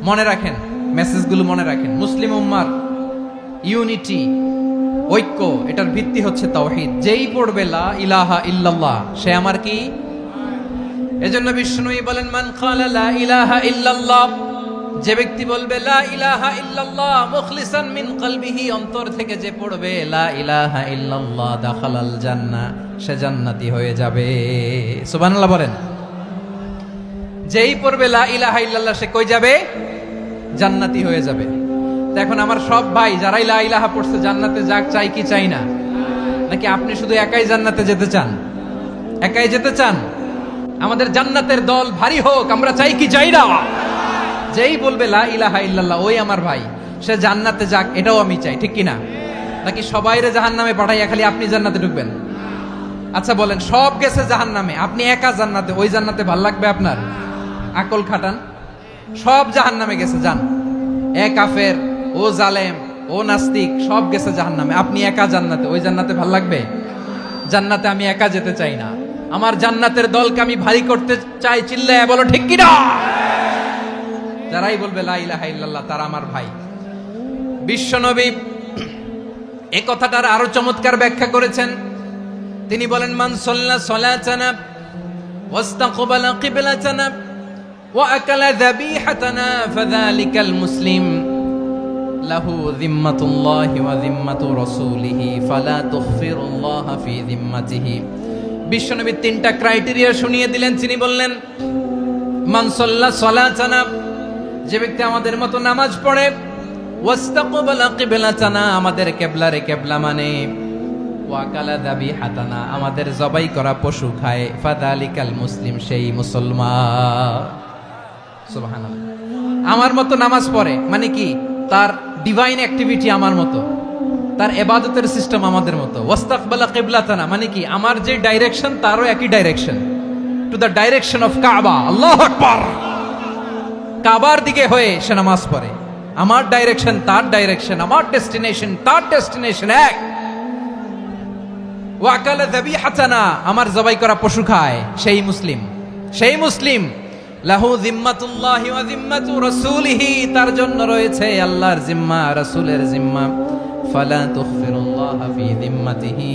মনে রাখেন, মেসেজগুলো মনে রাখেন। মুসলিম উম্মার ইউনিটি, ঐক্য, এটার ভিত্তি হচ্ছে তাওহীদ। যেই পড়বে লা ইলাহা ইল্লাল্লাহ সে আমার কি? এজন্য বিষ্ণুই বলেন, মান ক্বালা লা ইলাহা ইল্লাল্লাহ, যে ব্যক্তি বলবে লা ইলাহা ইল্লাল্লাহ মুখলিসান মিন কলবিহি, অন্তর থেকে যে পড়বে লা ইলাহা ইল্লাল্লাহ, দাখালাল জান্নাহ, সে জান্নাতি হয়ে যাবে। সুবহানাল্লাহ বলেন। যেই পড়বে লা ইলাহা ইল্লাল্লাহ সে কই যাবে? জান্নাতি হয়ে যাবে। তো এখন আমার সব ভাই যারাই লা ইলাহা পড়ছে জান্নাতে যাক, চাই কি চাই না? নাকি আপনি শুধু একাই জান্নাতে যেতে চান? একাই যেতে চান? আমাদের জান্নাতের দল ভারী হোক, আমরা চাই কি চাই না? যেই বলবে লা ইলাহা ইল্লাল্লাহ ওই আমার ভাই, সে জান্নাতে যাক, এটাও আমি চাই, ঠিক কি না? নাকি সবাইরে জাহান্নামে পাঠাইয়া খালি আপনি জান্নাতে ঢুকবেন? আচ্ছা বলেন, সব গেছে জাহান্নামে, আপনি একা জান্নাতে, ওই জান্নাতে ভাল লাগবে আপনার? আকল খাটান। সব জাহান্নামে গেছে, যান। এ কাফের, ও জালেম, ও নাস্তিক, সব গেছে জাহান্নামে, আপনি একা জান্নাতে, ওই জান্নাতে ভাল লাগবে? জান্নাতে আমি একা যেতে চাই না, আমার জান্নাতের দলকে আমি ভারী করতে চাই। চিল্লায় বলো ঠিক কি না? যারাই বলবে লা ইলাহা ইল্লাল্লাহ তারা আমার ভাই। বিশ্বনবী এই কথাটার আরো চমৎকার ব্যাখ্যা করেছেন। তিনি বলেন, মান সাল্লা সালাতানা ওয়াস্তাকবালা কিবলাতানা ওয়া আকালা যাবিহাতানা ফাযালিকাল মুসলিম লাহু যিম্মাতুল্লাহি ওয়া যিম্মাতু রাসূলিহি ফালা তুগফিরুল্লাহা ফি যিম্মাতিহি। বিশ্বনবী তিনটা ক্রাইটেরিয়া শুনিয়ে দিলেন। তিনি বললেন, মান সাল্লা সালাতানা, যে ব্যক্তি আমাদের মতো নামাজ পড়ে, ওয়াস্তাকবালা কিবলাতানা, আমাদের কিবলারে কিবলা মানে, ওয়া আকালা যাবিহাতানা, আমাদের জবাই করা পশু খায়, ফাযালিকাল মুসলিম, সেই মুসলমান। সুবহানাল্লাহ। আমার মতো নামাজ পড়ে মানে কি? তার ডিভাইন অ্যাক্টিভিটি আমার মতো, তার ইবাদতের সিস্টেম আমাদের মতো। ওয়াস্তাকবালা কিবলাতানা মানে কি? আমার যে ডাইরেকশন তারও একই direction, to the direction of কাবা। আল্লাহু আকবার। কাবার দিকে হয়ে সে নামাজ পড়ে। আমার ডাইরেকশন তার ডাইরেকশন, আমার ডেস্টিনেশন তার ডেস্টিনেশন এক। ওয়া আকালা যাবিহাতানা, আমার জবাই করা পশু খায়, সেই মুসলিম। সেই মুসলিম। লাহু যিম্মাতুল্লাহি ওয়া যিম্মাতু রাসূলিহি, তার জন্য রয়েছে আল্লাহর জিম্মা, রাসূলের জিম্মা। ফালা তুগফিরুল্লাহা ফি যিম্মাতিহি,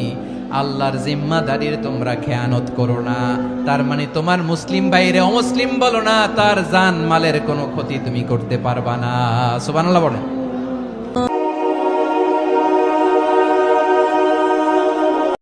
আল্লাহর জিম্মাদারির তোমরা খেয়ানত করো না। তার মানে তোমার মুসলিম ভাইরে অমুসলিম বলো না, তার জান মালের কোনো ক্ষতি তুমি করতে পারবা না। সুবহানাল্লাহ বলেন।